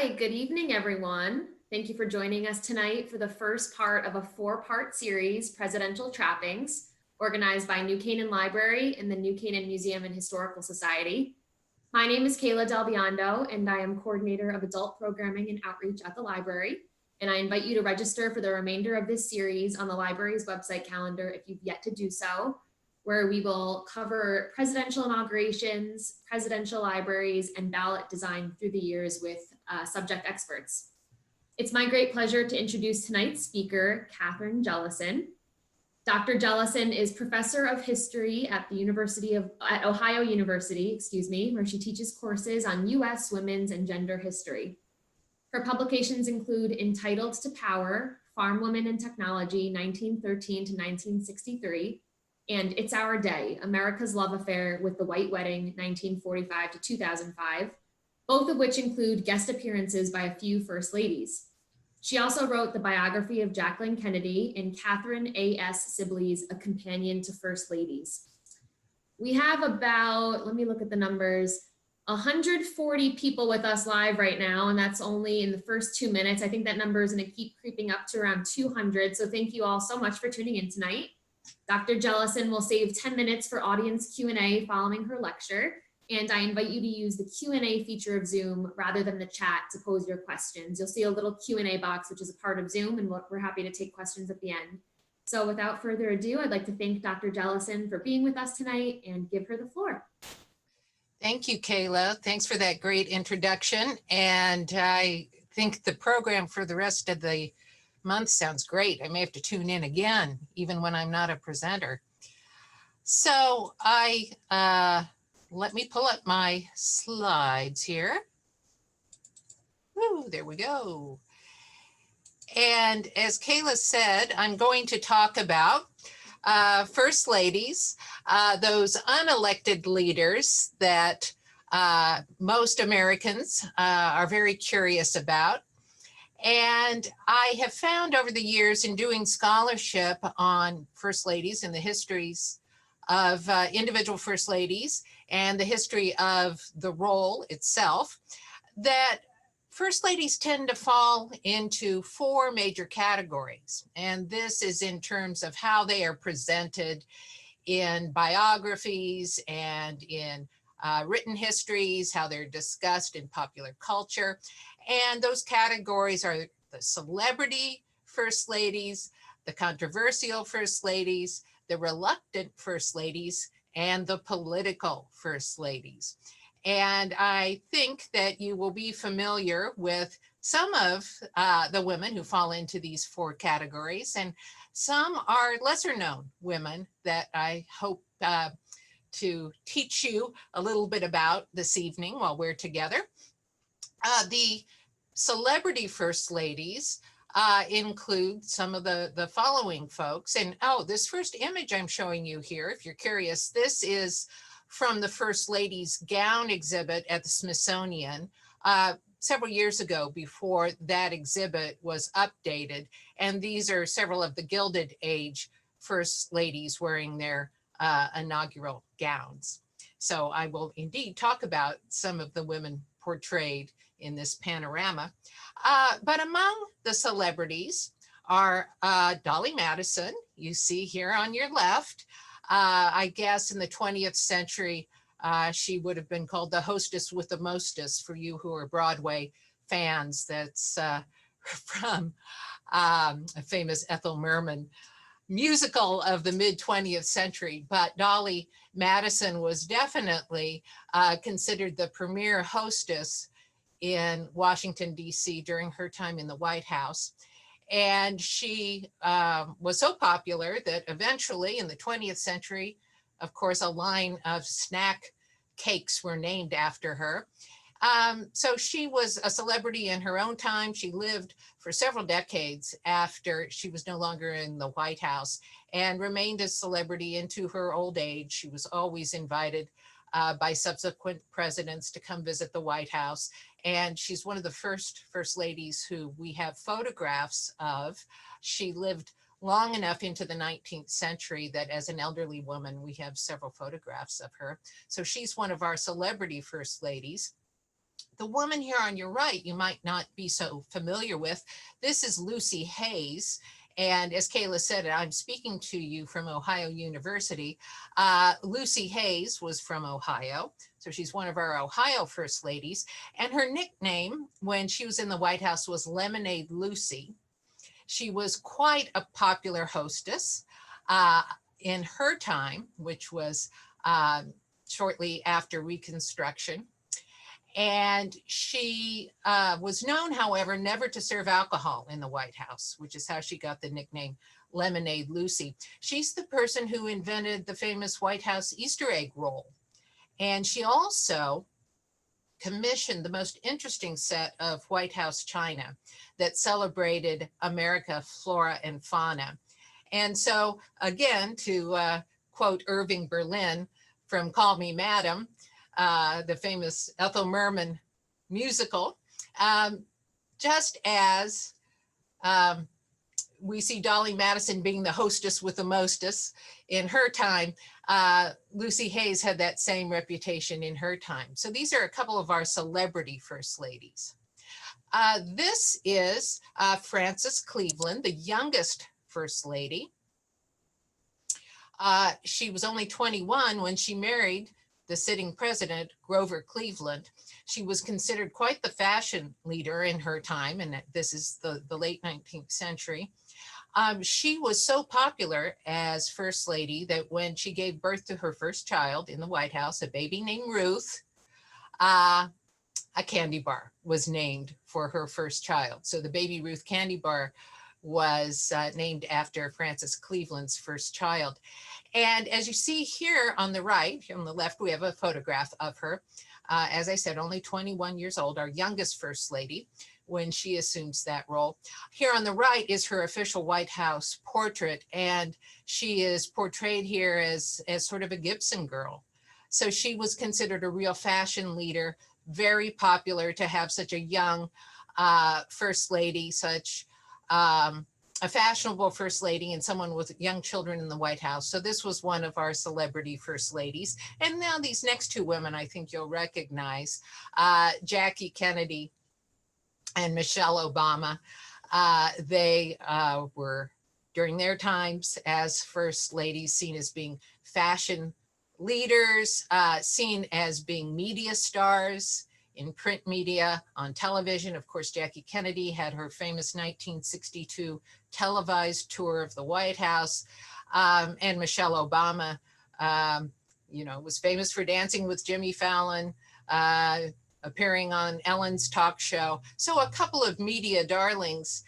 right, good evening, everyone. Thank you for joining us tonight for the first part of a four-part series, Presidential Trappings, organized by New Canaan Library and the New Canaan Museum and Historical Society. My name is Kayla Del Biondo, and I am coordinator of adult programming and outreach at the library. And I invite you to register for the remainder of this series on the library's website calendar if you've yet to do so, where we will cover presidential inaugurations, presidential libraries, and ballot design through the years with subject experts. It's my great pleasure to introduce tonight's speaker, Katherine Jellison. Dr. Jellison is professor of history at Ohio University, where she teaches courses on U.S. women's and gender history. Her publications include Entitled to Power, Farm Women and Technology, 1913 to 1963, and It's Our Day, America's Love Affair with the White Wedding, 1945 to 2005, both of which include guest appearances by a few First Ladies. She also wrote the biography of Jacqueline Kennedy in Katherine A.S. Sibley's A Companion to First Ladies. We have about, let me look at the numbers, 140 people with us live right now, and that's only in the first 2 minutes. I think that number is going to keep creeping up to around 200, so thank you all so much for tuning in tonight. Dr. Jellison will save 10 minutes for audience Q&A following her lecture, and I invite you to use the Q&A feature of Zoom rather than the chat to pose your questions. You'll see a little Q&A box, which is a part of Zoom, and we're happy to take questions at the end. So without further ado, I'd like to thank Dr. Jellison for being with us tonight and give her the floor. Thank you, Kayla. Thanks for that great introduction. And I think the program for the rest of the month sounds great. I may have to tune in again, even when I'm not a presenter. So let me pull up my slides here. Woo, there we go. And as Kayla said, I'm going to talk about First Ladies, those unelected leaders that most Americans are very curious about. And I have found over the years in doing scholarship on First Ladies and the histories of individual First Ladies and the history of the role itself, that First Ladies tend to fall into four major categories. And this is in terms of how they are presented in biographies and in written histories, how they're discussed in popular culture. And those categories are the celebrity First Ladies, the controversial First Ladies, the reluctant First Ladies, and the political First Ladies. And I think that you will be familiar with some of the women who fall into these four categories, and some are lesser known women that I hope to teach you a little bit about this evening while we're together. The celebrity First Ladies include some of the following folks. And this first image I'm showing you here, if you're curious, this is from the First Lady's gown exhibit at the Smithsonian several years ago before that exhibit was updated. And these are several of the Gilded Age First Ladies wearing their inaugural gowns. So I will indeed talk about some of the women portrayed in this panorama. But among the celebrities are Dolly Madison, you see here on your left. I guess in the 20th century, she would have been called the hostess with the mostest for you who are Broadway fans. That's from a famous Ethel Merman musical of the mid-20th century. But Dolly Madison was definitely considered the premier hostess in Washington, D.C. during her time in the White House. And she was so popular that eventually in the 20th century, of course, a line of snack cakes were named after her. So she was a celebrity in her own time. She lived for several decades after she was no longer in the White House and remained a celebrity into her old age. She was always invited by subsequent presidents to come visit the White House. And she's one of the first ladies who we have photographs of. She lived long enough into the 19th century that as an elderly woman, we have several photographs of her. So she's one of our celebrity First Ladies. The woman here on your right, you might not be so familiar with. This is Lucy Hayes. And as Kayla said, I'm speaking to you from Ohio University. Lucy Hayes was from Ohio. So she's one of our Ohio First Ladies. And her nickname when she was in the White House was Lemonade Lucy. She was quite a popular hostess in her time, which was shortly after Reconstruction. And she was known, however, never to serve alcohol in the White House, which is how she got the nickname Lemonade Lucy. She's the person who invented the famous White House Easter egg roll. And she also commissioned the most interesting set of White House china that celebrated America, flora, and fauna. And so, again, to quote Irving Berlin from Call Me Madam, the famous Ethel Merman musical, just as we see Dolly Madison being the hostess with the mostess in her time, Lucy Hayes had that same reputation in her time. So these are a couple of our celebrity first ladies. This is Frances Cleveland, the youngest first lady. She was only 21 when she married the sitting president, Grover Cleveland. She was considered quite the fashion leader in her time, and this is the late 19th century. She was so popular as First Lady that when she gave birth to her first child in the White House, a baby named Ruth, a candy bar was named for her first child. So the Baby Ruth candy bar was named after Frances Cleveland's first child. And as you see here on the right, on the left, we have a photograph of her. As I said, only 21 years old, our youngest First Lady when she assumes that role. Here on the right is her official White House portrait, and she is portrayed here as sort of a Gibson girl. So she was considered a real fashion leader, very popular to have such a young First Lady, such a fashionable First Lady and someone with young children in the White House. So this was one of our celebrity First Ladies. And now these next two women, I think you'll recognize, Jackie Kennedy and Michelle Obama. They were, during their times as First Ladies, seen as being fashion leaders, seen as being media stars in print media, on television. Of course, Jackie Kennedy had her famous 1962 televised tour of the White House. And Michelle Obama, was famous for dancing with Jimmy Fallon, appearing on Ellen's talk show. So a couple of media darlings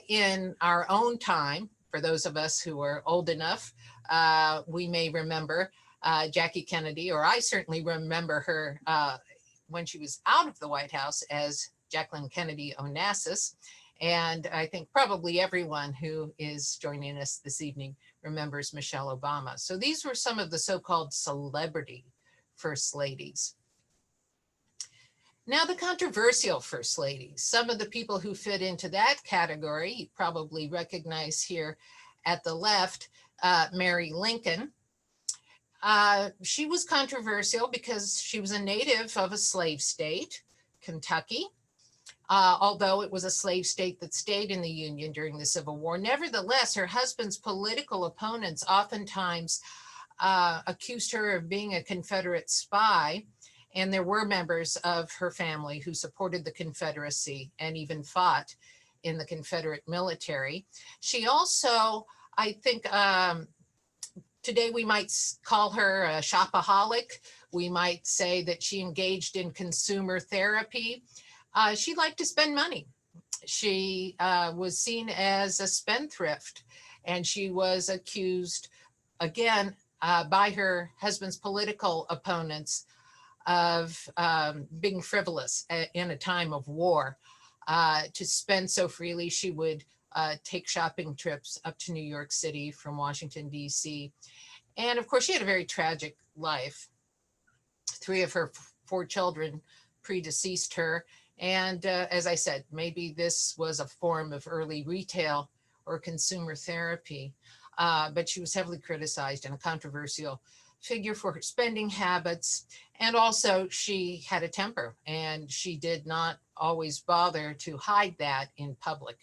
in our own time. For those of us who are old enough, we may remember Jackie Kennedy, or I certainly remember her when she was out of the White House as Jacqueline Kennedy Onassis. And I think probably everyone who is joining us this evening remembers Michelle Obama. So these were some of the so-called celebrity First Ladies. Now the controversial First Ladies, some of the people who fit into that category, you probably recognize here at the left, Mary Lincoln. She was controversial because she was a native of a slave state, Kentucky, although it was a slave state that stayed in the Union during the Civil War. Nevertheless, her husband's political opponents oftentimes accused her of being a Confederate spy, and there were members of her family who supported the Confederacy and even fought in the Confederate military. She also, I think, today we might call her a shopaholic. We might say that she engaged in consumer therapy. She liked to spend money. She was seen as a spendthrift, and she was accused, again, by her husband's political opponents of being frivolous in a time of war. To spend so freely, she would take shopping trips up to New York City from Washington, D.C. And of course, she had a very tragic life. 3 of her 4 children predeceased her. And as I said, maybe this was a form of early retail or consumer therapy, but she was heavily criticized and a controversial figure for her spending habits. And also she had a temper, and she did not always bother to hide that in public.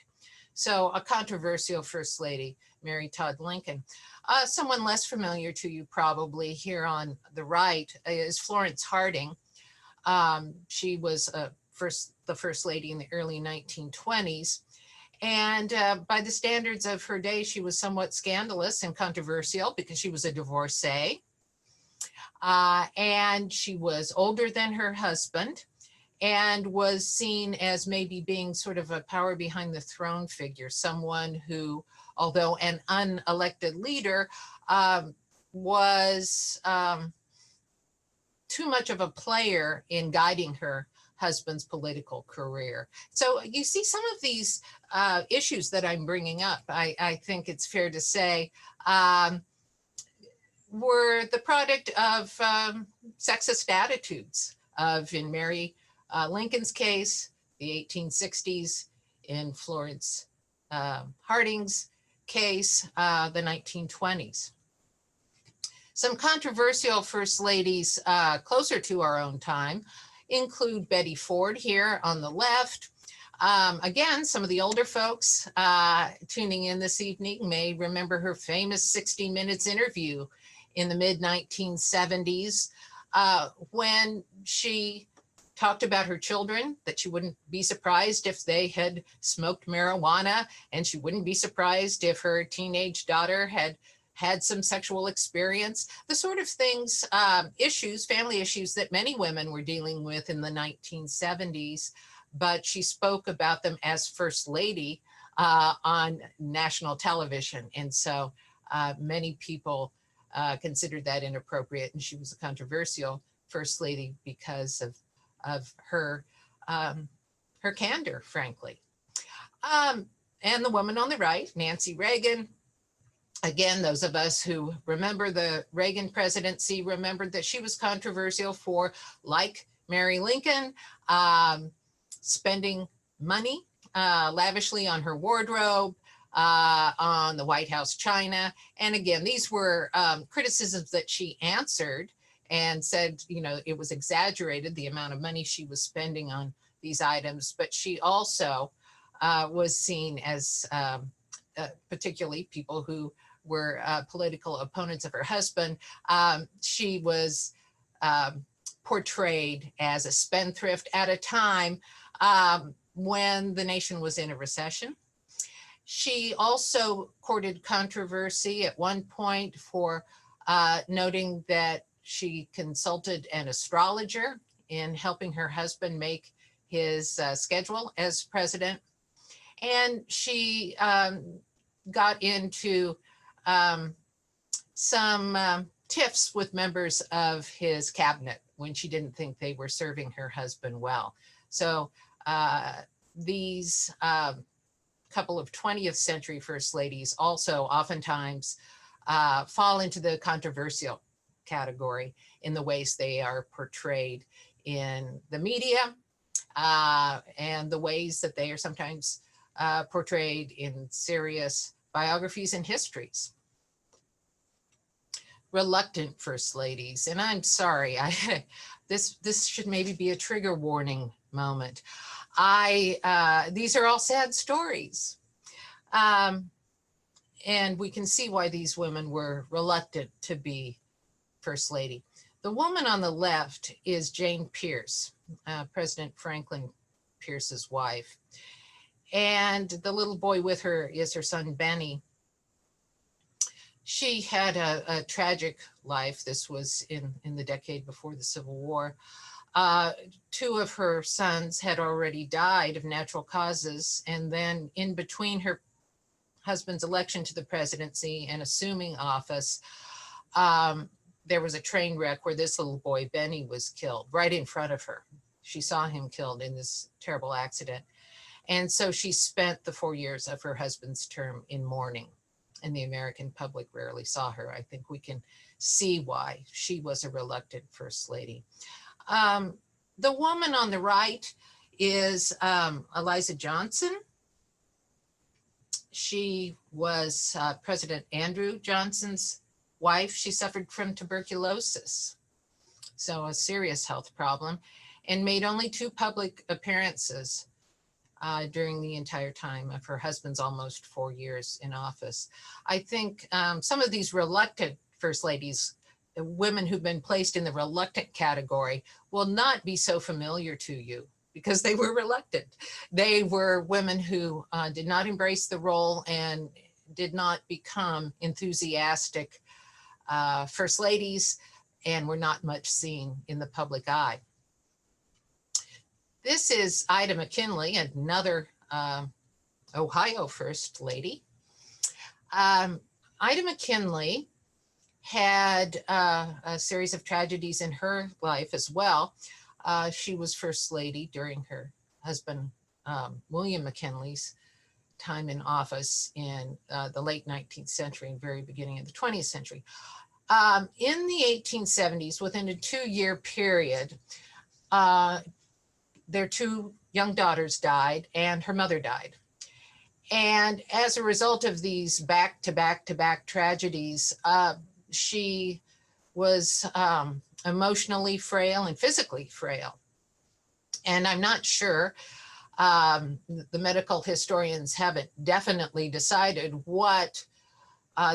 So a controversial First Lady, Mary Todd Lincoln. Someone less familiar to you probably here on the right is Florence Harding. She was the First Lady in the early 1920s. And by the standards of her day, she was somewhat scandalous and controversial because she was a divorcee. And she was older than her husband and was seen as maybe being sort of a power behind the throne figure, someone who, although an unelected leader, was too much of a player in guiding her husband's political career. So you see some of these issues that I'm bringing up, I think it's fair to say, were the product of sexist attitudes of, in Mary Lincoln's case, the 1860s, in Florence Harding's case, the 1920s. Some controversial First Ladies closer to our own time include Betty Ford here on the left. Again, some of the older folks tuning in this evening may remember her famous 60 Minutes interview in the mid-1970s when she talked about her children, that she wouldn't be surprised if they had smoked marijuana, and she wouldn't be surprised if her teenage daughter had some sexual experience, the sort of things, issues, family issues that many women were dealing with in the 1970s, but she spoke about them as First Lady on national television. And so many people considered that inappropriate, and she was a controversial First Lady because of her her candor, frankly. And the woman on the right, Nancy Reagan. Again, those of us who remember the Reagan presidency remembered that she was controversial for, like Mary Lincoln, spending money lavishly on her wardrobe, on the White House china. And again, these were criticisms that she answered and said, you know, it was exaggerated, the amount of money she was spending on these items. But she also was seen as particularly people who were political opponents of her husband. She was portrayed as a spendthrift at a time when the nation was in a recession. She also courted controversy at one point for noting that she consulted an astrologer in helping her husband make his schedule as president. And she got into some tiffs with members of his cabinet when she didn't think they were serving her husband well. So these couple of 20th century First Ladies also oftentimes fall into the controversial category in the ways they are portrayed in the media and the ways that they are sometimes portrayed in serious biographies and histories. Reluctant First Ladies, and I'm sorry, this should maybe be a trigger warning moment. These are all sad stories. And we can see why these women were reluctant to be First Lady. The woman on the left is Jane Pierce, President Franklin Pierce's wife. And the little boy with her is her son, Benny. She had a tragic life. This was in the decade before the Civil War. Two of her sons had already died of natural causes. And then in between her husband's election to the presidency and assuming office, there was a train wreck where this little boy, Benny, was killed right in front of her. She saw him killed in this terrible accident. And so she spent the 4 years of her husband's term in mourning, and the American public rarely saw her. I think we can see why she was a reluctant First Lady. The woman on the right is Eliza Johnson. She was President Andrew Johnson's wife, she suffered from tuberculosis, so a serious health problem, and made only 2 public appearances during the entire time of her husband's almost 4 years in office. I think some of these reluctant first ladies, women who've been placed in the reluctant category, will not be so familiar to you because they were reluctant. They were women who did not embrace the role and did not become enthusiastic first ladies and were not much seen in the public eye. This is Ida McKinley, another Ohio First Lady. Ida McKinley had a series of tragedies in her life as well. She was First Lady during her husband, William McKinley's time in office in the late 19th century and very beginning of the 20th century. In the 1870s, within a 2-year period, their 2 young daughters died and her mother died. And as a result of these back-to-back tragedies, she was emotionally frail and physically frail. And I'm not sure, the medical historians haven't definitely decided what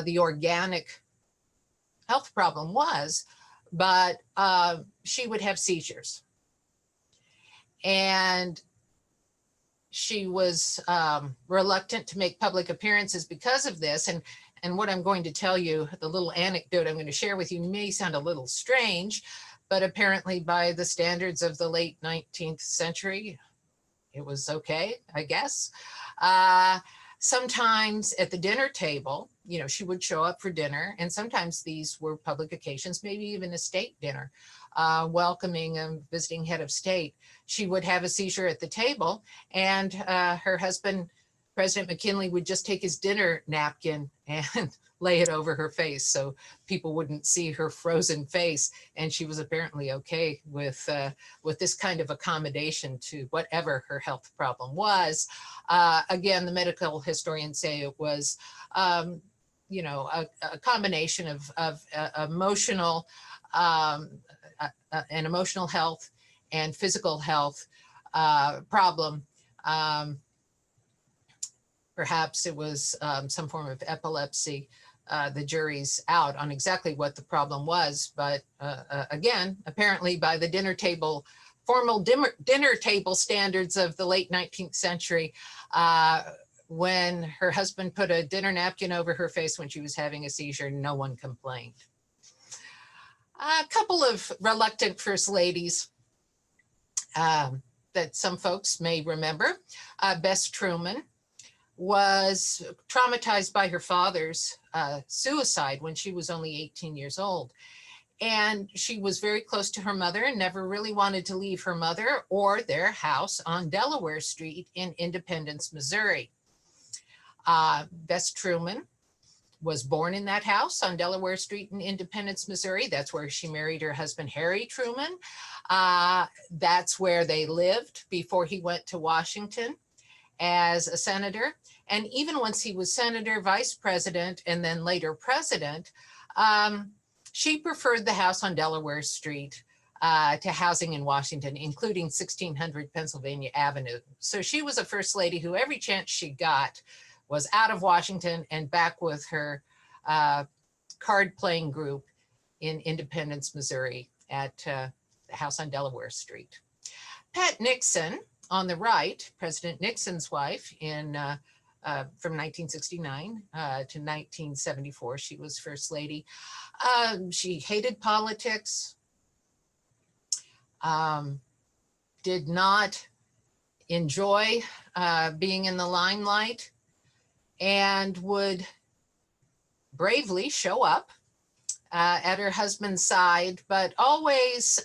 the organic health problem was, but she would have seizures. And she was reluctant to make public appearances because of this. And what I'm going to tell you, the little anecdote I'm going to share with you may sound a little strange, but apparently by the standards of the late 19th century, it was okay, I guess. Sometimes at the dinner table, you know, she would show up for dinner, and sometimes these were public occasions, maybe even a state dinner, welcoming a visiting head of state. She would have a seizure at the table, and her husband, President McKinley, would just take his dinner napkin and lay it over her face so people wouldn't see her frozen face. And she was apparently okay with this kind of accommodation to whatever her health problem was. Again, the medical historians say it was, you know, a combination of emotional and emotional health and physical health problem. Perhaps it was some form of epilepsy. The jury's out on exactly what the problem was, but again, apparently by the dinner table, formal dinner table standards of the late 19th century, when her husband put a dinner napkin over her face when she was having a seizure, no one complained. A couple of reluctant first ladies that some folks may remember. Bess Truman was traumatized by her father's suicide when she was only 18 years old. And she was very close to her mother and never really wanted to leave her mother or their house on Delaware Street in Independence, Missouri. Bess Truman was born in that house on Delaware Street in Independence, Missouri. That's where she married her husband, Harry Truman. That's where they lived before he went to Washington as a senator. And even once he was senator, vice president, and then later president, she preferred the house on Delaware Street to housing in Washington, including 1600 Pennsylvania Avenue. So she was a first lady who every chance she got was out of Washington and back with her card playing group in Independence, Missouri at the house on Delaware Street. Pat Nixon on the right, President Nixon's wife in from 1969 to 1974, she was first lady. She hated politics, did not enjoy being in the limelight, and would bravely show up at her husband's side, but always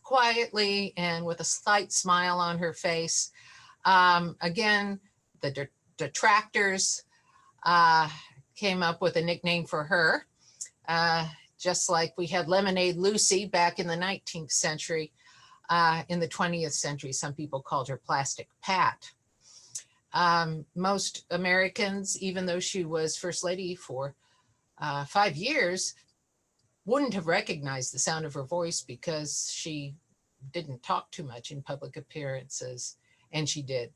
quietly and with a slight smile on her face. Again, the detractors came up with a nickname for her, just like we had Lemonade Lucy back in the 19th century. In the 20th century, some people called her Plastic Pat. Most Americans, even though she was first lady for 5 years, wouldn't have recognized the sound of her voice because she didn't talk too much in public appearances. And she did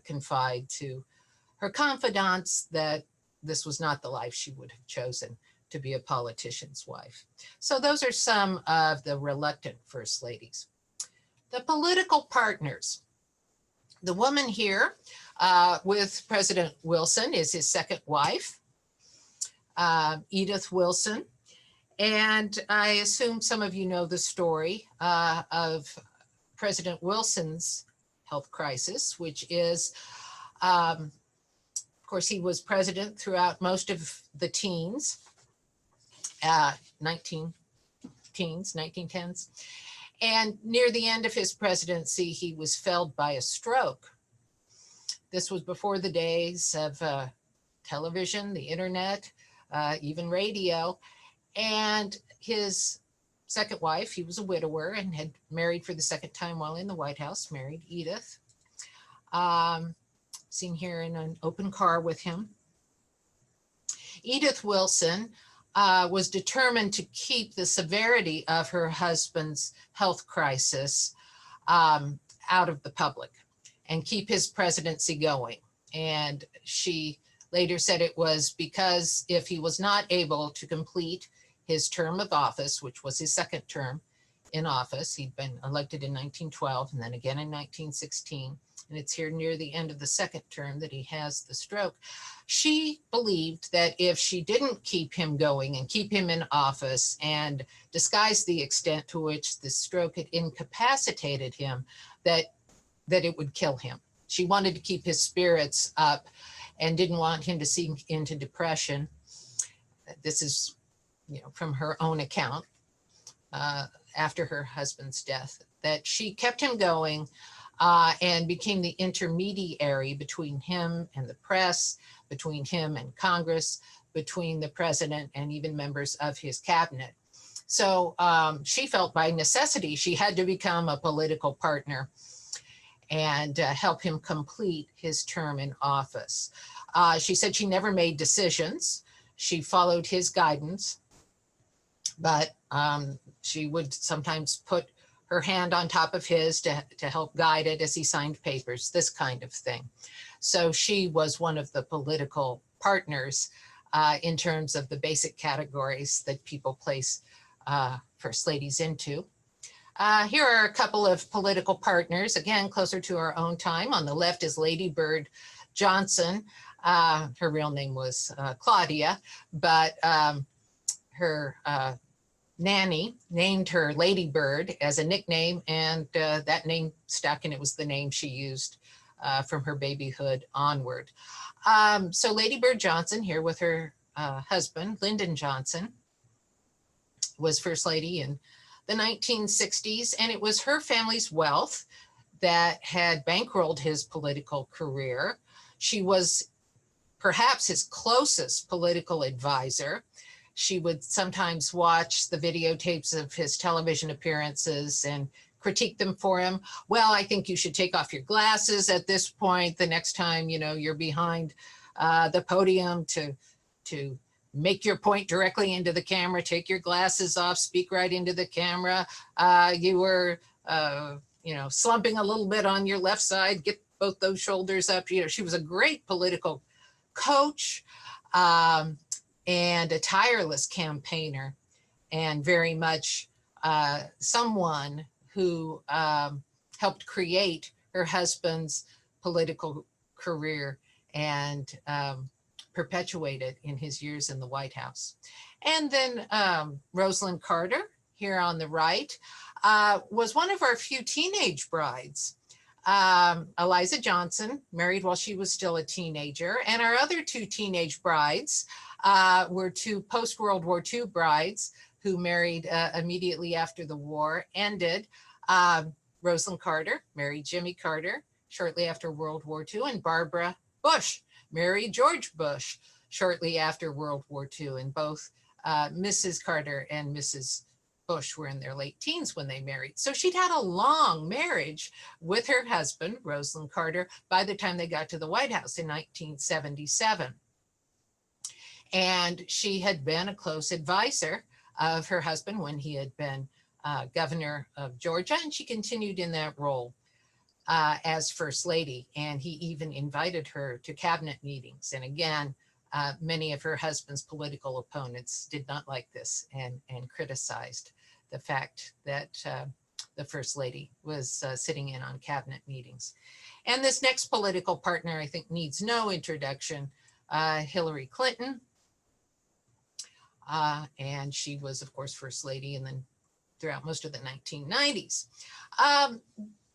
confide to her confidants that this was not the life she would have chosen, to be a politician's wife. So those are some of the reluctant first ladies. The political partners. The woman here with President Wilson is his second wife, Edith Wilson. And I assume some of you know the story of President Wilson's health crisis, which is, of course, he was president throughout most of the teens, 1910s. And near the end of his presidency, he was felled by a stroke. This was before the days of television, the internet, even radio. And his second wife, he was a widower and had married for the second time while in the White House, married Edith. Seen here in an open car with him. Edith Wilson was determined to keep the severity of her husband's health crisis out of the public and keep his presidency going. And she later said it was because if he was not able to complete his term of office, which was his second term in office, he'd been elected in 1912 and then again in 1916, and it's here near the end of the second term that he has the stroke. She believed that if she didn't keep him going and keep him in office and disguise the extent to which the stroke had incapacitated him, that it would kill him. She wanted to keep his spirits up and didn't want him to sink into depression. This is, from her own account after her husband's death, that she kept him going and became the intermediary between him and the press, between him and Congress, between the president and even members of his cabinet. So she felt by necessity she had to become a political partner and help him complete his term in office. She said she never made decisions. She followed his guidance, but she would sometimes put her hand on top of his to help guide it as he signed papers, this kind of thing. So she was one of the political partners in terms of the basic categories that people place first ladies into. Here are a couple of political partners, again, closer to our own time. On the left is Lady Bird Johnson. Her real name was Claudia, but her nanny named her Lady Bird as a nickname, and that name stuck, and it was the name she used from her babyhood onward. So Lady Bird Johnson, here with her husband, Lyndon Johnson, was First Lady in the 1960s, and it was her family's wealth that had bankrolled his political career. She was perhaps his closest political advisor. She would sometimes watch the videotapes of his television appearances and critique them for him. Well, I think you should take off your glasses at this point. The next time, you're behind the podium to make your point directly into the camera, take your glasses off, speak right into the camera. You were, slumping a little bit on your left side, get both those shoulders up. She was a great political coach and a tireless campaigner, and very much someone who helped create her husband's political career and perpetuate it in his years in the White House. And then Rosalind Carter, here on the right, was one of our few teenage brides. Eliza Johnson married while she was still a teenager, and our other two teenage brides were two post-World War II brides who married immediately after the war ended. Rosalind Carter married Jimmy Carter shortly after World War II, and Barbara Bush married George Bush shortly after World War II, and both Mrs. Carter and Mrs. Bush were in their late teens when they married. So she'd had a long marriage with her husband, Rosalind Carter, by the time they got to the White House in 1977. And she had been a close advisor of her husband when he had been governor of Georgia, and she continued in that role as First Lady. And he even invited her to cabinet meetings. And again, many of her husband's political opponents did not like this and criticized the fact that the First Lady was sitting in on cabinet meetings. And this next political partner, I think, needs no introduction, Hillary Clinton. And she was, of course, First Lady and then throughout most of the 1990s.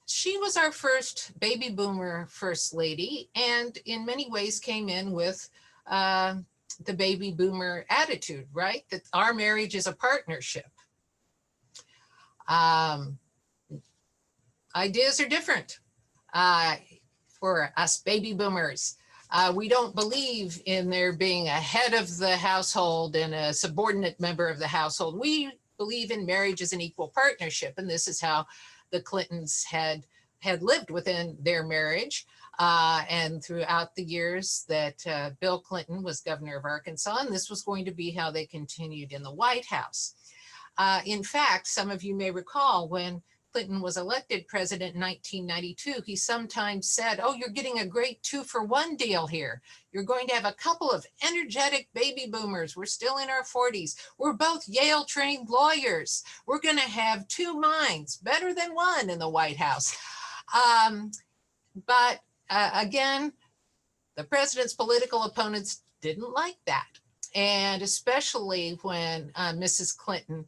She was our first baby boomer First Lady, and in many ways came in with the baby boomer attitude, right? That our marriage is a partnership. Ideas are different for us baby boomers. We don't believe in there being a head of the household and a subordinate member of the household. We believe in marriage as an equal partnership, and this is how the Clintons had lived within their marriage. And throughout the years that Bill Clinton was governor of Arkansas, and this was going to be how they continued in the White House. In fact, some of you may recall when Clinton was elected president in 1992, he sometimes said, oh, you're getting a great 2-for-1 deal here. You're going to have a couple of energetic baby boomers. We're still in our 40s. We're both Yale trained lawyers. We're going to have 2 minds, better than one in the White House. But again, the president's political opponents didn't like that. And especially when Mrs. Clinton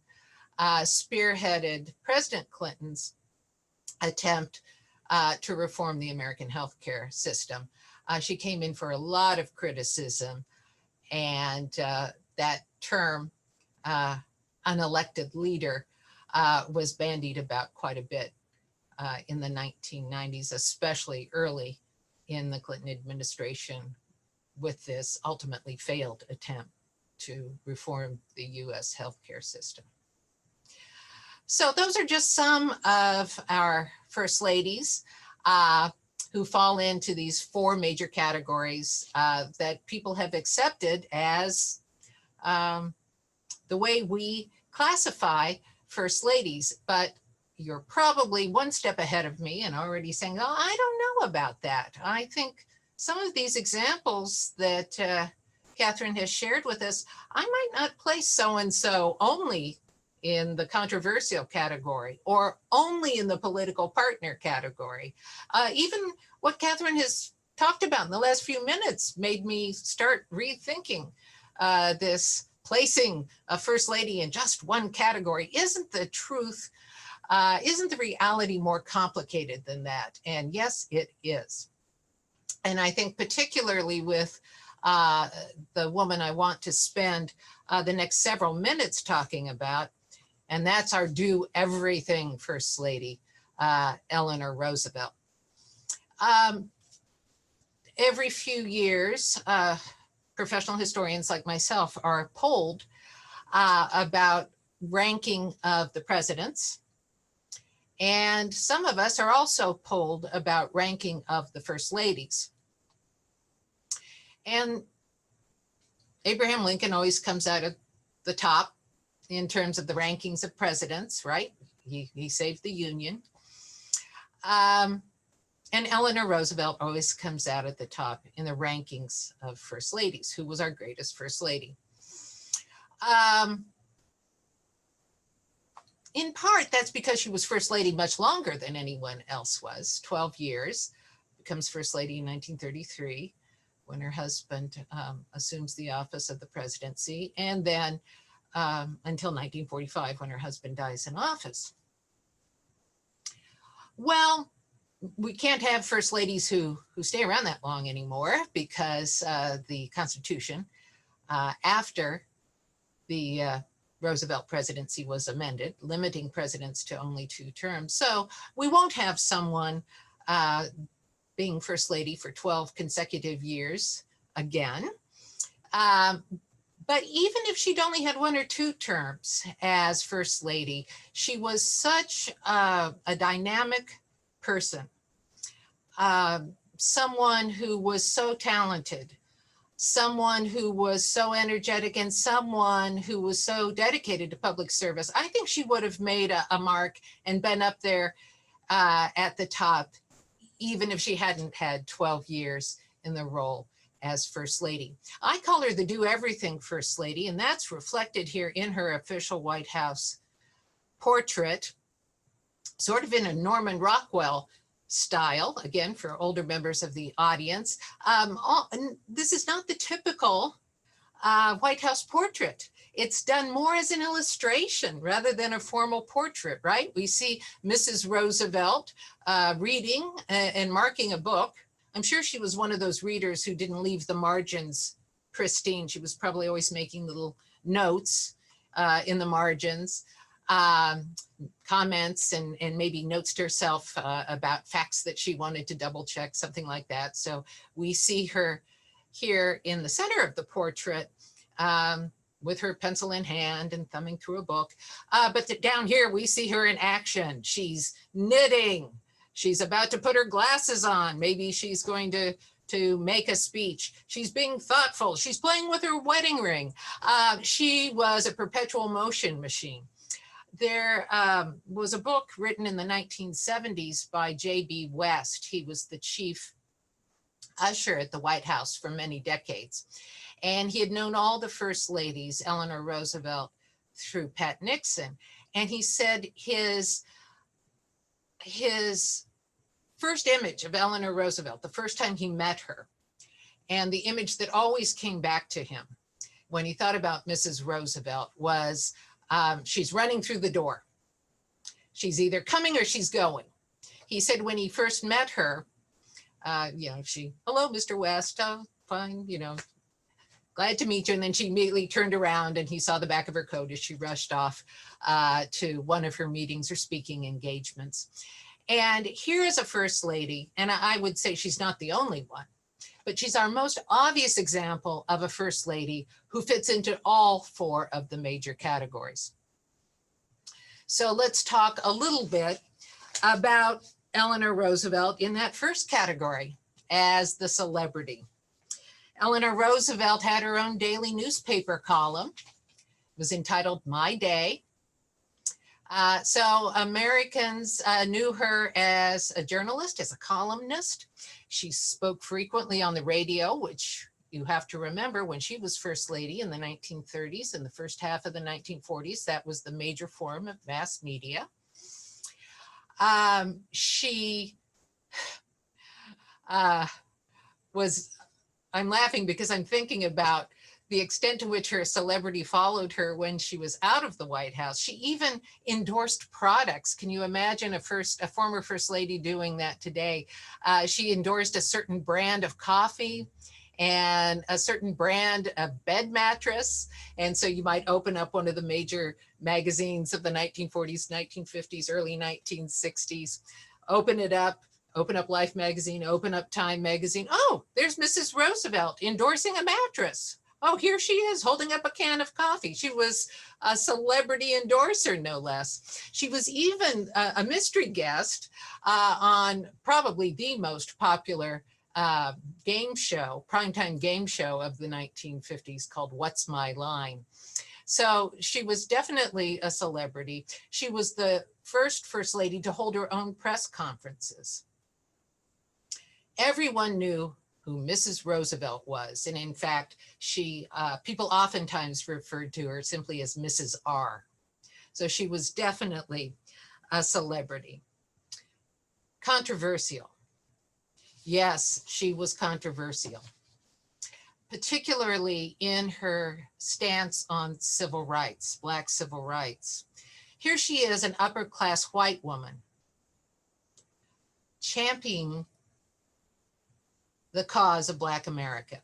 spearheaded President Clinton's attempt to reform the American healthcare system. She came in for a lot of criticism, and that term, unelected leader, was bandied about quite a bit in the 1990s, especially early in the Clinton administration, with this ultimately failed attempt to reform the US healthcare system. So those are just some of our First Ladies who fall into these 4 major categories that people have accepted as the way we classify First Ladies. But you're probably one step ahead of me and already saying, oh, I don't know about that. I think some of these examples that Katherine has shared with us, I might not place so-and-so only in the controversial category or only in the political partner category. Even what Katherine has talked about in the last few minutes made me start rethinking this placing a First Lady in just one category. Isn't the truth, isn't the reality more complicated than that? And yes, it is. And I think particularly with the woman I want to spend the next several minutes talking about, and that's our do everything First Lady, Eleanor Roosevelt. Every few years, professional historians like myself are polled about ranking of the presidents. And some of us are also polled about ranking of the First Ladies. And Abraham Lincoln always comes out at the top in terms of the rankings of presidents, right? He saved the Union. And Eleanor Roosevelt always comes out at the top in the rankings of First Ladies. Who was our greatest First Lady? In part, that's because she was First Lady much longer than anyone else was, 12 years, becomes First Lady in 1933, when her husband assumes the office of the presidency, and then until 1945, when her husband dies in office. Well, we can't have First Ladies who stay around that long anymore, because the Constitution, after the Roosevelt presidency was amended, limiting presidents to only 2 terms. So we won't have someone being First Lady for 12 consecutive years again. But even if she'd only had 1 or 2 terms as First Lady, she was such a dynamic person, someone who was so talented, someone who was so energetic and someone who was so dedicated to public service. I think she would have made a mark and been up there at the top, even if she hadn't had 12 years in the role as First Lady. I call her the do-everything First Lady, and that's reflected here in her official White House portrait, sort of in a Norman Rockwell style, again, for older members of the audience. And this is not the typical White House portrait. It's done more as an illustration rather than a formal portrait, right? We see Mrs. Roosevelt reading and marking a book. I'm sure she was one of those readers who didn't leave the margins pristine. She was probably always making little notes in the margins, comments and maybe notes to herself about facts that she wanted to double check, something like that. So we see her here in the center of the portrait with her pencil in hand and thumbing through a book. But down here, we see her in action. She's knitting. She's about to put her glasses on. Maybe she's going to make a speech. She's being thoughtful. She's playing with her wedding ring. She was a perpetual motion machine. There was a book written in the 1970s by J.B. West. He was the chief usher at the White House for many decades. And he had known all the first ladies, Eleanor Roosevelt through Pat Nixon. And he said his first image of Eleanor Roosevelt, the first time he met her, and the image that always came back to him when he thought about Mrs. Roosevelt was she's running through the door. She's either coming or she's going. He said when he first met her, hello, Mr. West, oh, fine, glad to meet you. And then she immediately turned around and he saw the back of her coat as she rushed off to one of her meetings or speaking engagements. And here is a first lady, and I would say she's not the only one, but she's our most obvious example of a first lady who fits into all four of the major categories. So let's talk a little bit about Eleanor Roosevelt in that first category as the celebrity. Eleanor Roosevelt had her own daily newspaper column. It was entitled My Day. So Americans knew her as a journalist, as a columnist. She spoke frequently on the radio, which you have to remember when she was First Lady in the 1930s and the first half of the 1940s, that was the major form of mass media. She I'm laughing because I'm thinking about the extent to which her celebrity followed her when she was out of the White House. She even endorsed products. Can you imagine a former First Lady doing that today? She endorsed a certain brand of coffee and a certain brand of bed mattress. And so you might open up one of the major magazines of the 1940s, 1950s, early 1960s, open up Life magazine, open up Time magazine. Oh, there's Mrs. Roosevelt endorsing a mattress. Oh, here she is holding up a can of coffee. She was a celebrity endorser, no less. She was even a mystery guest on probably the most popular game show, primetime game show of the 1950s called What's My Line? So she was definitely a celebrity. She was the first Lady to hold her own press conferences. Everyone knew who Mrs. Roosevelt was. And in fact, people oftentimes referred to her simply as Mrs. R. So she was definitely a celebrity. Controversial. Yes, she was controversial, particularly in her stance on civil rights, Black civil rights. Here she is, an upper-class white woman, championing the cause of Black America.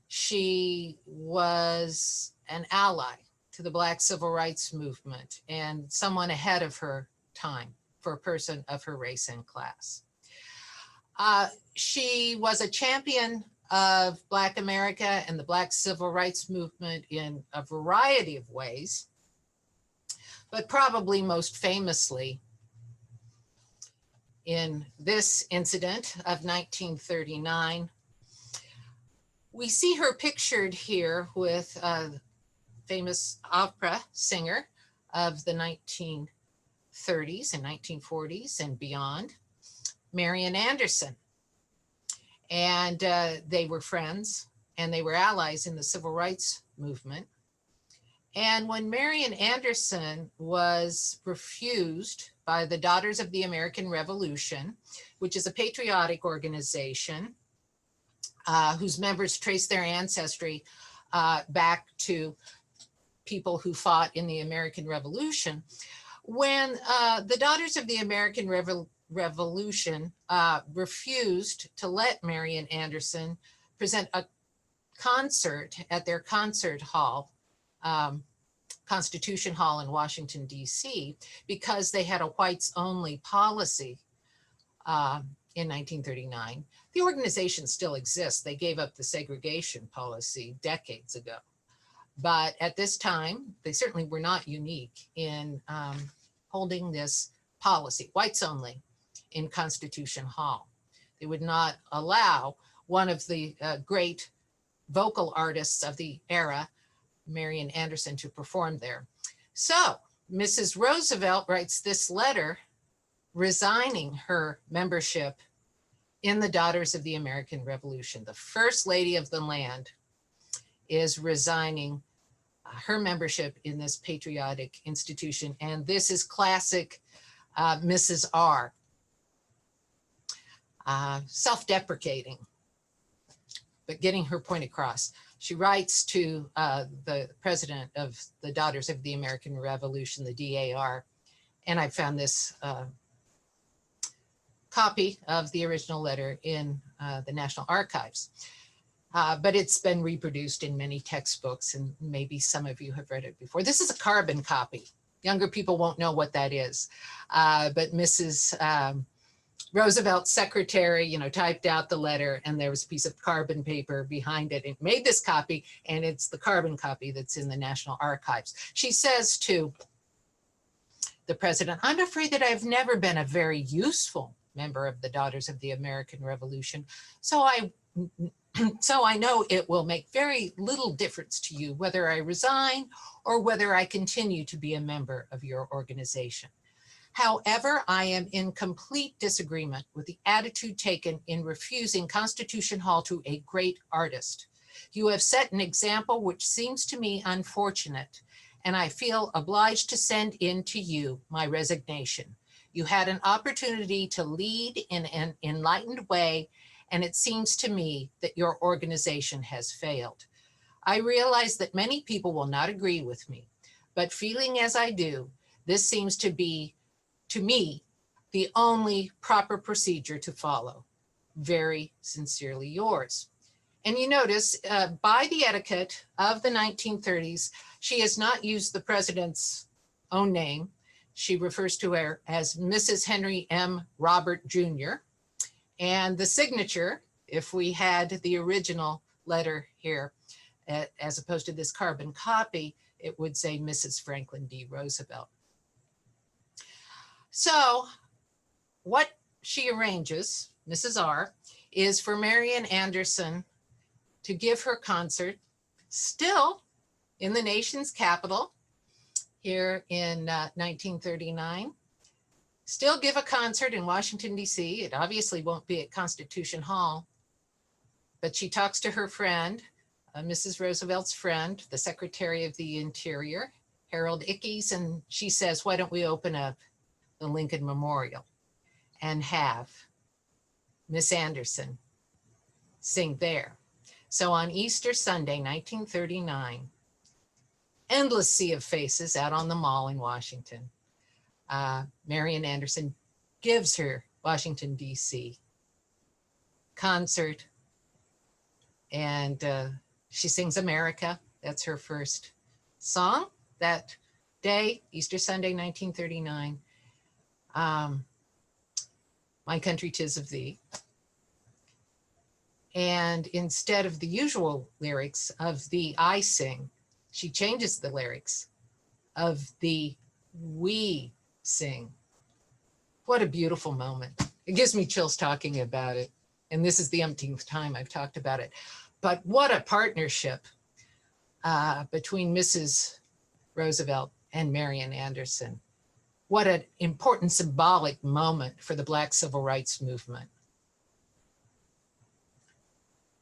She was an ally to the Black civil rights movement and someone ahead of her time for a person of her race and class. She was a champion of Black America and the Black civil rights movement in a variety of ways, but probably most famously in this incident of 1939, We see her pictured here with a famous opera singer of the 1930s and 1940s and beyond, Marian Anderson. And they were friends and they were allies in the civil rights movement. And when Marian Anderson was refused by the Daughters of the American Revolution, which is a patriotic organization whose members trace their ancestry back to people who fought in the American Revolution, when the Daughters of the American Revolution refused to let Marian Anderson present a concert at their concert hall, Constitution Hall in Washington, D.C., because they had a whites-only policy in 1939. The organization still exists. They gave up the segregation policy decades ago. But at this time, they certainly were not unique in holding this policy, whites only, in Constitution Hall. They would not allow one of the great vocal artists of the era, Marian Anderson, to perform there. So Mrs. Roosevelt writes this letter resigning her membership in the Daughters of the American Revolution. The First Lady of the land is resigning her membership in this patriotic institution. And this is classic Mrs. R. Self-deprecating, but getting her point across. She writes to the president of the Daughters of the American Revolution, the DAR, and I found this copy of the original letter in the National Archives. But it's been reproduced in many textbooks, and maybe some of you have read it before. This is a carbon copy. Younger people won't know what that is, but Mrs. Roosevelt's secretary, typed out the letter, and there was a piece of carbon paper behind it. It made this copy, and it's the carbon copy that's in the National Archives. She says to the president, "I'm afraid that I've never been a very useful member of the Daughters of the American Revolution, so I know it will make very little difference to you whether I resign or whether I continue to be a member of your organization. However, I am in complete disagreement with the attitude taken in refusing Constitution Hall to a great artist. You have set an example which seems to me unfortunate, and I feel obliged to send in to you my resignation. You had an opportunity to lead in an enlightened way, and it seems to me that your organization has failed. I realize that many people will not agree with me, but feeling as I do, this seems to be, to me, the only proper procedure to follow. Very sincerely yours." And you notice by the etiquette of the 1930s, she has not used the president's own name. She refers to her as Mrs. Henry M. Robert Jr. And the signature, if we had the original letter here, as opposed to this carbon copy, it would say Mrs. Franklin D. Roosevelt. So what she arranges, Mrs. R, is for Marian Anderson to give her concert still in the nation's capital here in 1939. Still give a concert in Washington, D.C. It obviously won't be at Constitution Hall, but she talks to her friend, Mrs. Roosevelt's friend, the Secretary of the Interior, Harold Ickes, and she says, "Why don't we open up the Lincoln Memorial and have Miss Anderson sing there?" So on Easter Sunday, 1939, endless sea of faces out on the Mall in Washington. Marian Anderson gives her Washington, D.C. concert, and she sings America. That's her first song that day, Easter Sunday, 1939. My Country 'Tis of Thee. And instead of the usual lyrics of the I sing, she changes the lyrics of the we sing. What a beautiful moment. It gives me chills talking about it. And this is the umpteenth time I've talked about it. But what a partnership between Mrs. Roosevelt and Marian Anderson. What an important symbolic moment for the Black Civil Rights Movement.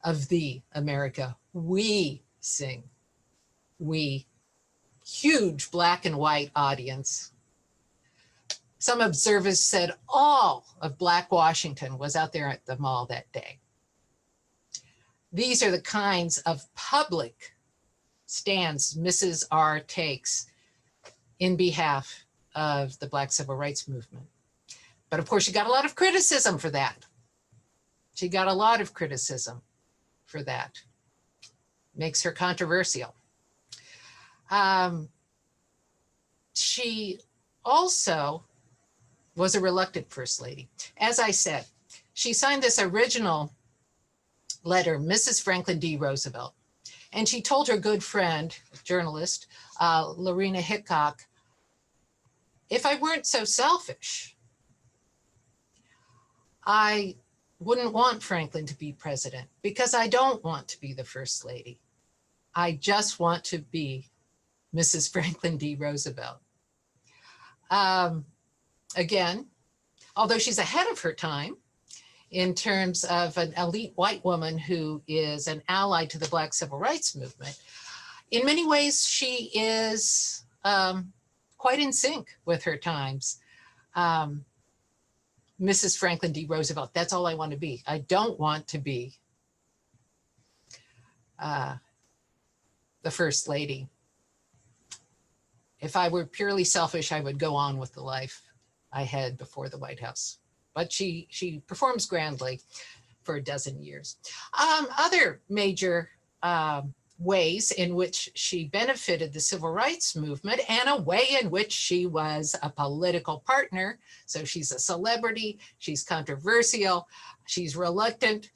Of the America we sing. We, huge black and white audience. Some observers said all of Black Washington was out there at the mall that day. These are the kinds of public stands Mrs. R takes in behalf of the Black Civil Rights Movement. But of course, she got a lot of criticism for that. She got a lot of criticism for that. Makes her controversial. She also was a reluctant First Lady. As I said, she signed this original letter, Mrs. Franklin D. Roosevelt, and she told her good friend, journalist, Lorena Hickok, if I weren't so selfish, I wouldn't want Franklin to be president because I don't want to be the First Lady. I just want to be Mrs. Franklin D. Roosevelt. Again, although she's ahead of her time in terms of an elite white woman who is an ally to the Black Civil Rights Movement, in many ways she is quite in sync with her times. Mrs. Franklin D. Roosevelt, that's all I want to be. I don't want to be the First Lady. If I were purely selfish, I would go on with the life I had before the White House. But she performs grandly for a dozen years. Other major ways in which she benefited the Civil Rights Movement, and a way in which she was a political partner. So she's a celebrity, she's controversial, she's reluctant,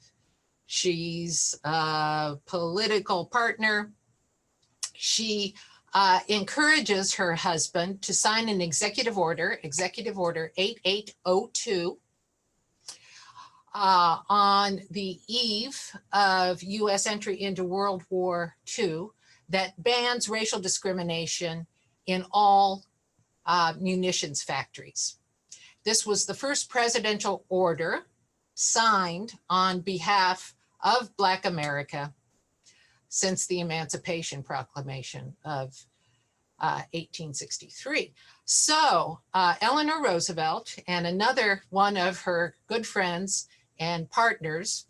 she's a political partner. She encourages her husband to sign an executive order 8802, on the eve of US entry into World War II that bans racial discrimination in all munitions factories. This was the first presidential order signed on behalf of Black America since the Emancipation Proclamation of 1863. So Eleanor Roosevelt and another one of her good friends and partners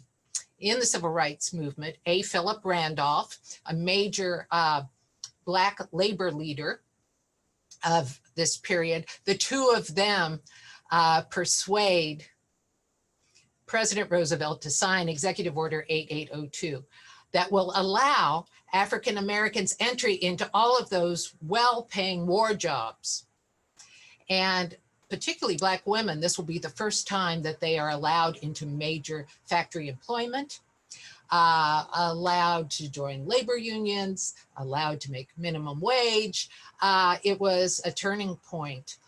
in the Civil Rights Movement, A. Philip Randolph, a major Black labor leader of this period, the two of them persuade President Roosevelt to sign Executive Order 8802 that will allow African Americans entry into all of those well-paying war jobs. And particularly Black women, this will be the first time that they are allowed into major factory employment, allowed to join labor unions, allowed to make minimum wage. It was a turning point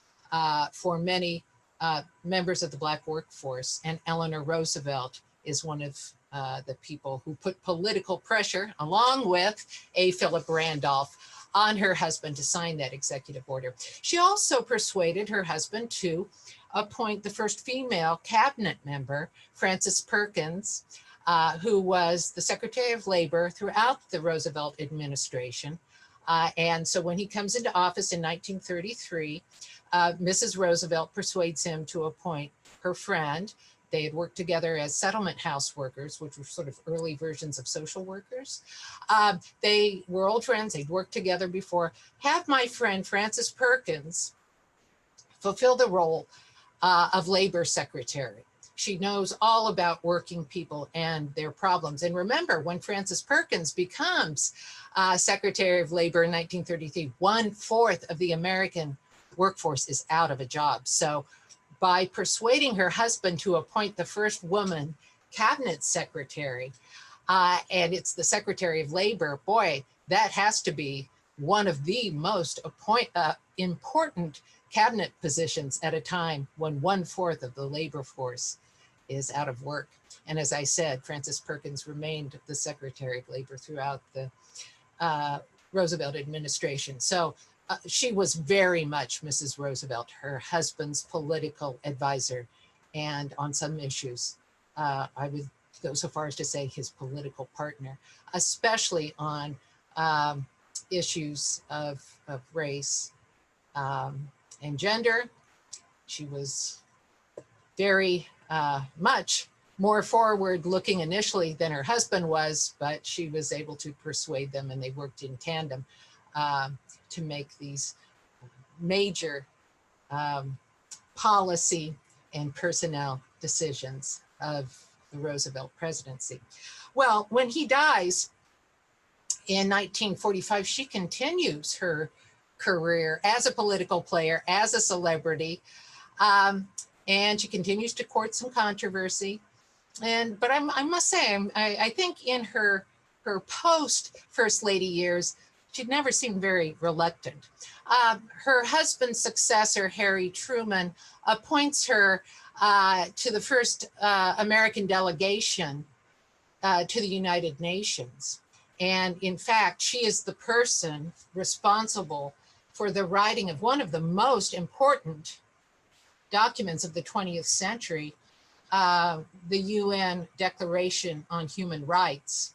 for many members of the Black workforce, and Eleanor Roosevelt is one of the people who put political pressure, along with A. Philip Randolph, on her husband to sign that executive order. She also persuaded her husband to appoint the first female cabinet member, Frances Perkins, who was the Secretary of Labor throughout the Roosevelt administration. And so when he comes into office in 1933, Mrs. Roosevelt persuades him to appoint her friend. They had worked together as settlement house workers, which were sort of early versions of social workers. They were old friends, they'd worked together before. Have my friend Frances Perkins fulfill the role of labor secretary. She knows all about working people and their problems. And remember, when Frances Perkins becomes Secretary of Labor in 1933, 1/4 of the American workforce is out of a job. So by persuading her husband to appoint the first woman cabinet secretary, and it's the Secretary of Labor, boy, that has to be one of the most important cabinet positions at a time when 1/4 of the labor force is out of work. And as I said, Frances Perkins remained the Secretary of Labor throughout the Roosevelt administration. So she was very much Mrs. Roosevelt, her husband's political advisor, and on some issues, I would go so far as to say his political partner, especially on issues of race and gender. She was very much more forward looking initially than her husband was, but she was able to persuade them, and they worked in tandem to make these major policy and personnel decisions of the Roosevelt presidency. Well, when he dies in 1945, she continues her career as a political player, as a celebrity, and she continues to court some controversy. But I must say, I think in her post First Lady years, she'd never seemed very reluctant. Her husband's successor, Harry Truman, appoints her to the first American delegation to the United Nations. And in fact, she is the person responsible for the writing of one of the most important documents of the 20th century, the UN Declaration on Human Rights.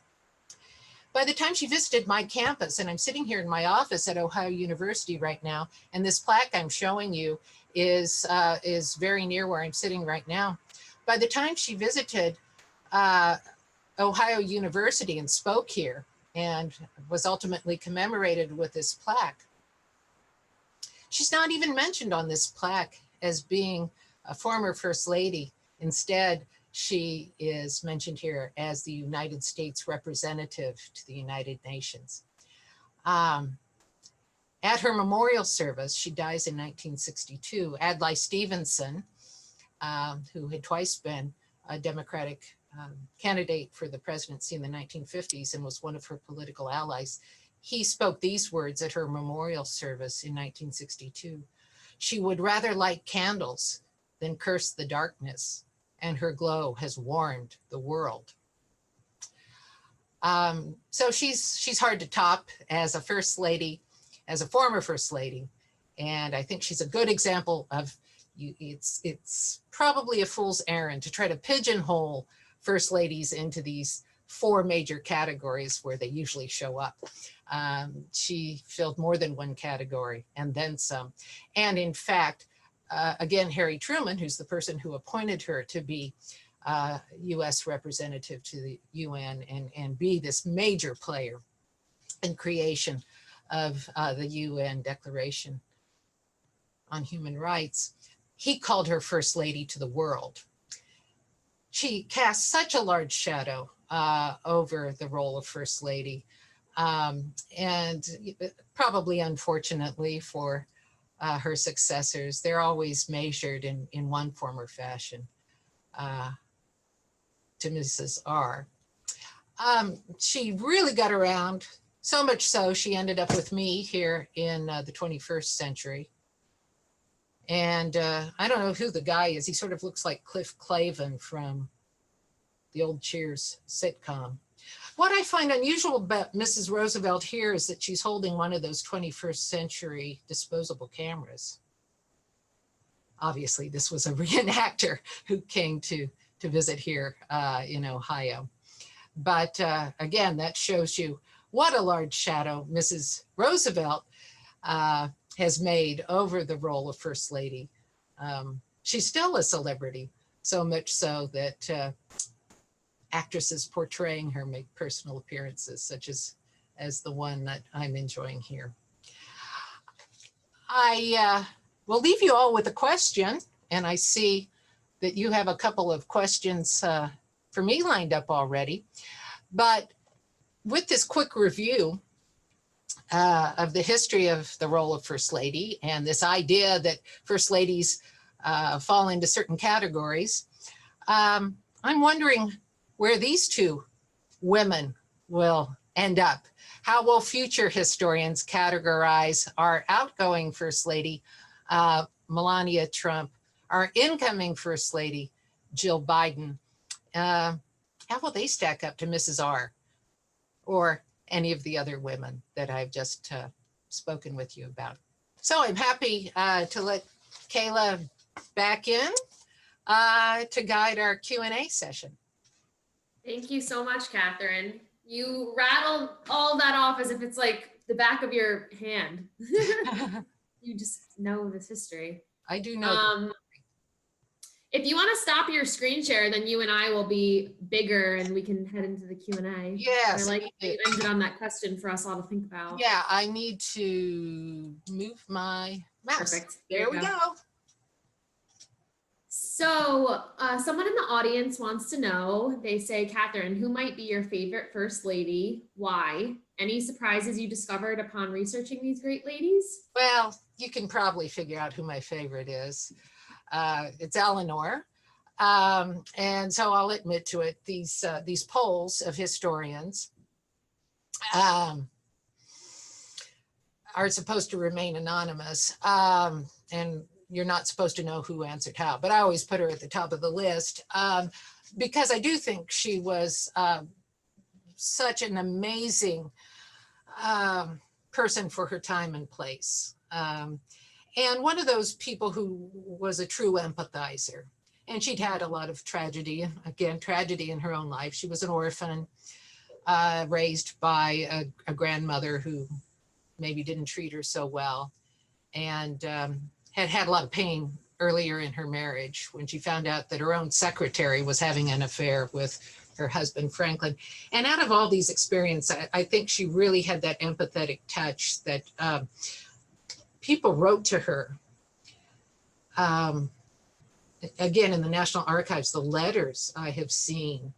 By the time she visited my campus, and I'm sitting here in my office at Ohio University right now, and this plaque I'm showing you is very near where I'm sitting right now. By the time she visited Ohio University and spoke here and was ultimately commemorated with this plaque, she's not even mentioned on this plaque as being a former First Lady. Instead, she is mentioned here as the United States representative to the United Nations. At her memorial service, she dies in 1962. Adlai Stevenson, who had twice been a Democratic candidate for the presidency in the 1950s and was one of her political allies, he spoke these words at her memorial service in 1962. She would rather light candles than curse the darkness, and her glow has warmed the world. So she's hard to top as a First Lady, as a former First Lady. And I think she's a good example of, it's probably a fool's errand to try to pigeonhole First Ladies into these four major categories where they usually show up. She filled more than one category and then some. And in fact, again, Harry Truman, who's the person who appointed her to be US representative to the UN and be this major player in creation of the UN Declaration on Human Rights, he called her First Lady to the world. She cast such a large shadow over the role of First Lady, and probably unfortunately for her successors, they're always measured in one form or fashion to Mrs. R. She really got around, so much so she ended up with me here in the 21st century. And I don't know who the guy is. He sort of looks like Cliff Clavin from the old Cheers sitcom. What I find unusual about Mrs. Roosevelt here is that she's holding one of those 21st century disposable cameras. Obviously, this was a reenactor who came to visit here in Ohio. But again, that shows you what a large shadow Mrs. Roosevelt has made over the role of First Lady. She's still a celebrity, so much so that actresses portraying her make personal appearances, such as the one that I'm enjoying here. I will leave you all with a question, and I see that you have a couple of questions for me lined up already. But with this quick review of the history of the role of First Lady and this idea that First Ladies fall into certain categories, I'm wondering where these two women will end up. How will future historians categorize our outgoing First Lady, Melania Trump, our incoming First Lady, Jill Biden, how will they stack up to Mrs. R or any of the other women that I've just spoken with you about? So I'm happy to let Kayla back in to guide our Q&A session. Thank you so much, Katherine. You rattled all that off as if it's like the back of your hand. You just know this history. I do know. If you want to stop your screen share, then you and I will be bigger and we can head into the Q&A. Yes. I like that you ended on that question for us all to think about. Yeah, I need to move my mouse. Perfect. There we go. So someone in the audience wants to know, they say, Katherine, who might be your favorite first lady? Why? Any surprises you discovered upon researching these great ladies? Well, you can probably figure out who my favorite is. It's Eleanor. And so I'll admit to it, these polls of historians are supposed to remain anonymous. And you're not supposed to know who answered how, but I always put her at the top of the list because I do think she was such an amazing person for her time and place. And one of those people who was a true empathizer. And she'd had a lot of tragedy, again, tragedy in her own life. She was an orphan, raised by a grandmother who maybe didn't treat her so well, and had a lot of pain earlier in her marriage when she found out that her own secretary was having an affair with her husband, Franklin. And out of all these experiences, I think she really had that empathetic touch that people wrote to her. Again, in the National Archives, the letters I have seen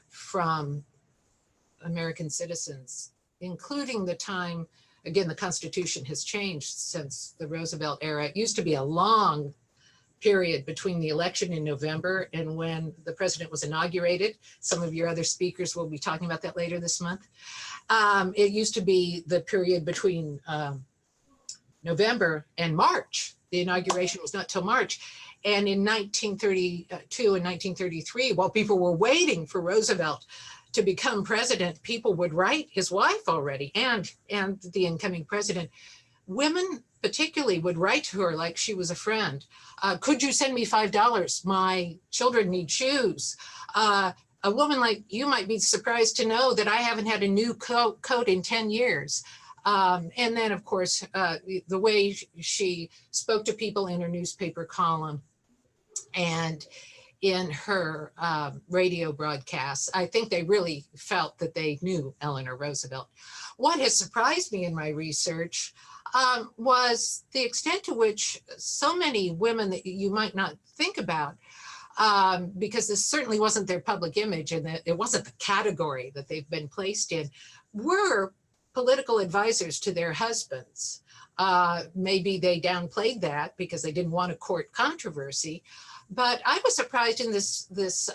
from American citizens, including the time, again, the Constitution has changed since the Roosevelt era. It used to be a long period between the election in November and when the president was inaugurated. Some of your other speakers will be talking about that later this month. It used to be the period between November and March. The inauguration was not till March. And in 1932 and 1933, while people were waiting for Roosevelt to become president, people would write his wife already and the incoming president. Women particularly would write to her like she was a friend. Could you send me $5? My children need shoes. A woman like you might be surprised to know that I haven't had a new coat in 10 years. And then, of course, the way she spoke to people in her newspaper column and in her radio broadcasts, I think they really felt that they knew Eleanor Roosevelt. What has surprised me in my research was the extent to which so many women that you might not think about, because this certainly wasn't their public image and it wasn't the category that they've been placed in, were political advisors to their husbands. Maybe they downplayed that because they didn't want to court controversy. But I was surprised in this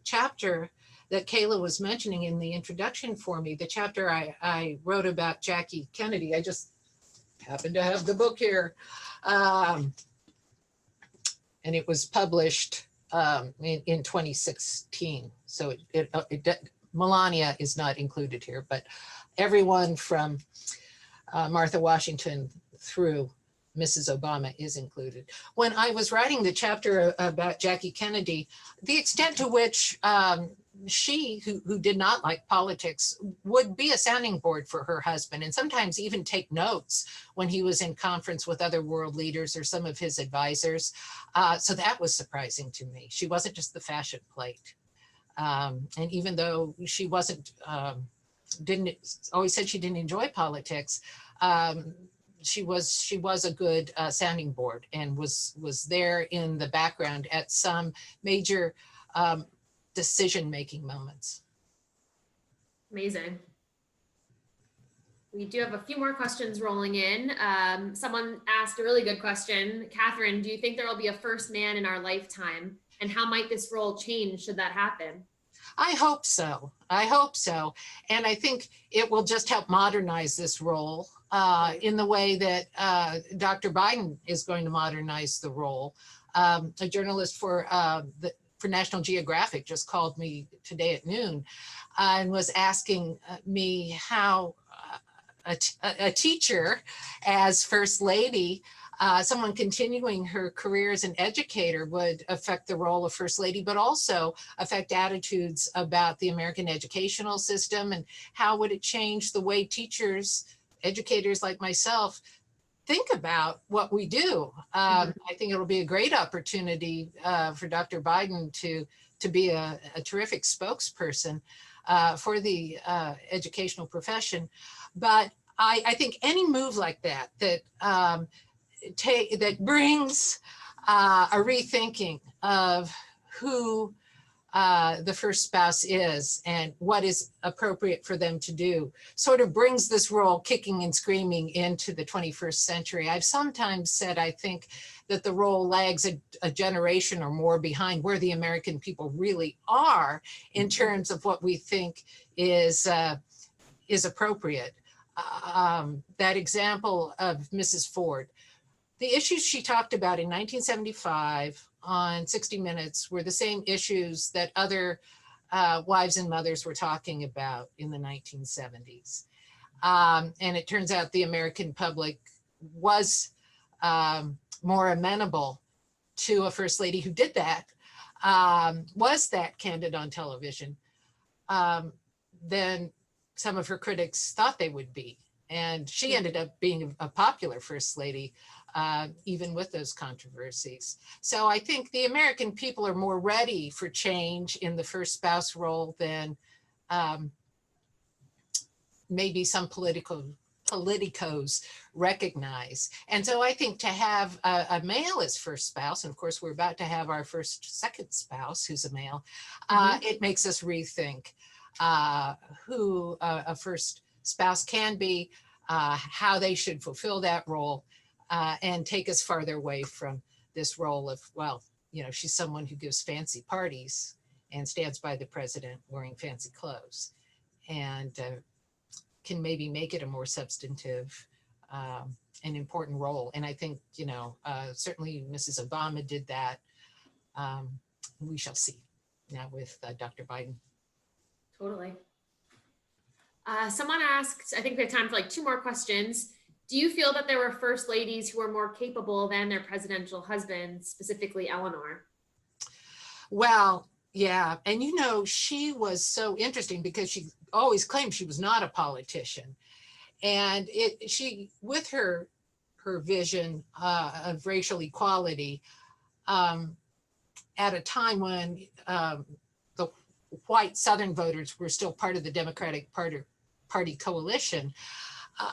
chapter that Kayla was mentioning in the introduction for me, the chapter I wrote about Jackie Kennedy. I just happen to have the book here. And it was published in 2016. So Melania is not included here, but everyone from Martha Washington through Mrs. Obama is included. When I was writing the chapter about Jackie Kennedy, the extent to which she, who did not like politics, would be a sounding board for her husband and sometimes even take notes when he was in conference with other world leaders or some of his advisors. So that was surprising to me. She wasn't just the fashion plate. And even though she didn't always said she didn't enjoy politics, she was a good sounding board and was there in the background at some major decision-making moments. Amazing. We do have a few more questions rolling in. Someone asked a really good question. Katherine, do you think there will be a first man in our lifetime? And how might this role change should that happen? I hope so. I hope so. And I think it will just help modernize this role in the way that Dr. Biden is going to modernize the role. A journalist for National Geographic just called me today at noon and was asking me how a teacher as First Lady, someone continuing her career as an educator would affect the role of First Lady, but also affect attitudes about the American educational system, and how would it change the way teachers, educators like myself, think about what we do. I think it'll be a great opportunity for Dr. Biden to be a terrific spokesperson for the educational profession. But I think any move like that that brings a rethinking of who the first spouse is and what is appropriate for them to do sort of brings this role kicking and screaming into the 21st century. I've sometimes said I think that the role lags a generation or more behind where the American people really are in terms of what we think is appropriate. That example of Mrs. Ford, the issues she talked about in 1975 on 60 Minutes were the same issues that other wives and mothers were talking about in the 1970s. And it turns out the American public was more amenable to a First Lady who did that, was that candid on television, than some of her critics thought they would be. And she ended up being a popular First Lady, even with those controversies. So I think the American people are more ready for change in the first spouse role than maybe some politicos recognize. And so I think to have a male as first spouse, and of course we're about to have our second spouse who's a male, it makes us rethink who a first spouse can be, how they should fulfill that role, and take us farther away from this role of, well, you know, she's someone who gives fancy parties and stands by the president wearing fancy clothes, and can maybe make it a more substantive and important role. And I think, you know, certainly Mrs. Obama did that. We shall see now with Dr. Biden. Totally. Someone asked, I think we have time for like 2 more questions. Do you feel that there were first ladies who were more capable than their presidential husbands, specifically Eleanor? Well, yeah. And you know, she was so interesting because she always claimed she was not a politician. And she, with her vision of racial equality, at a time when the white Southern voters were still part of the Democratic Party coalition,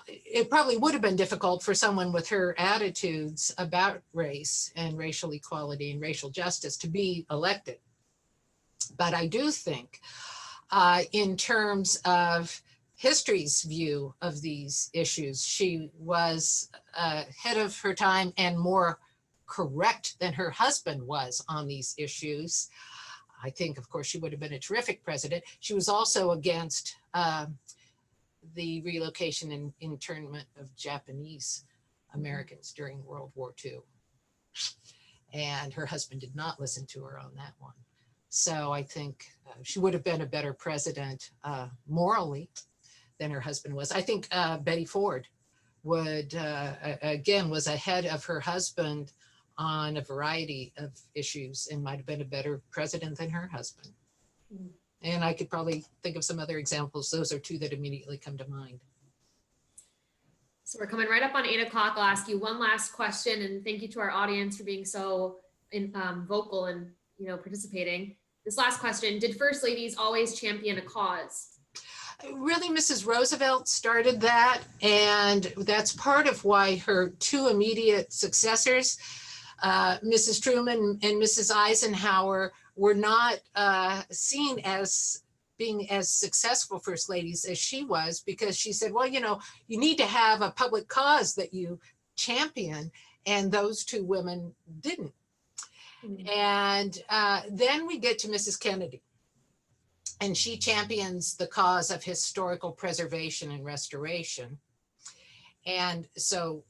it probably would have been difficult for someone with her attitudes about race and racial equality and racial justice to be elected. But I do think in terms of history's view of these issues, she was ahead of her time and more correct than her husband was on these issues. I think, of course, she would have been a terrific president. She was also against the relocation and internment of Japanese Americans during World War II. And her husband did not listen to her on that one. So I think she would have been a better president morally than her husband was. I think Betty Ford would, again, was ahead of her husband on a variety of issues and might have been a better president than her husband. And I could probably think of some other examples. Those are 2 that immediately come to mind. So we're coming right up on 8 o'clock. I'll ask you one last question, and thank you to our audience for being so vocal and, you know, participating. This last question: did first ladies always champion a cause? Really, Mrs. Roosevelt started that, and that's part of why her 2 immediate successors, Mrs. Truman and Mrs. Eisenhower, were not seen as being as successful first ladies as she was, because she said, well, you know, you need to have a public cause that you champion, and those 2 women didn't. And then we get to Mrs. Kennedy, and she champions the cause of historical preservation and restoration. And so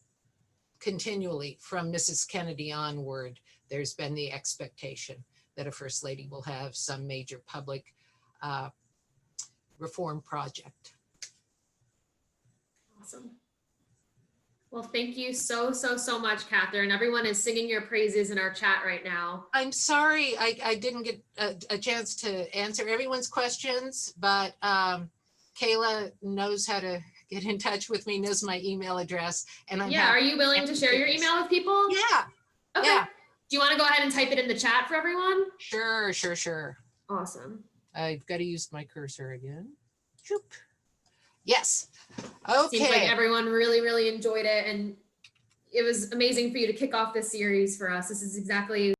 continually from Mrs. Kennedy onward, there's been the expectation that a First Lady will have some major public reform project. Awesome. Well, thank you so much, Katherine. Everyone is singing your praises in our chat right now. I'm sorry I didn't get a chance to answer everyone's questions, but Kayla knows how to get in touch with me, knows my email address. And I'm are you willing to share your email with people? Yeah. Okay. Yeah. Do you want to go ahead and type it in the chat for everyone? Sure. Awesome. I've got to use my cursor again. Choop. Yes. Okay. Seems like everyone really enjoyed it, and it was amazing for you to kick off this series for us. This is exactly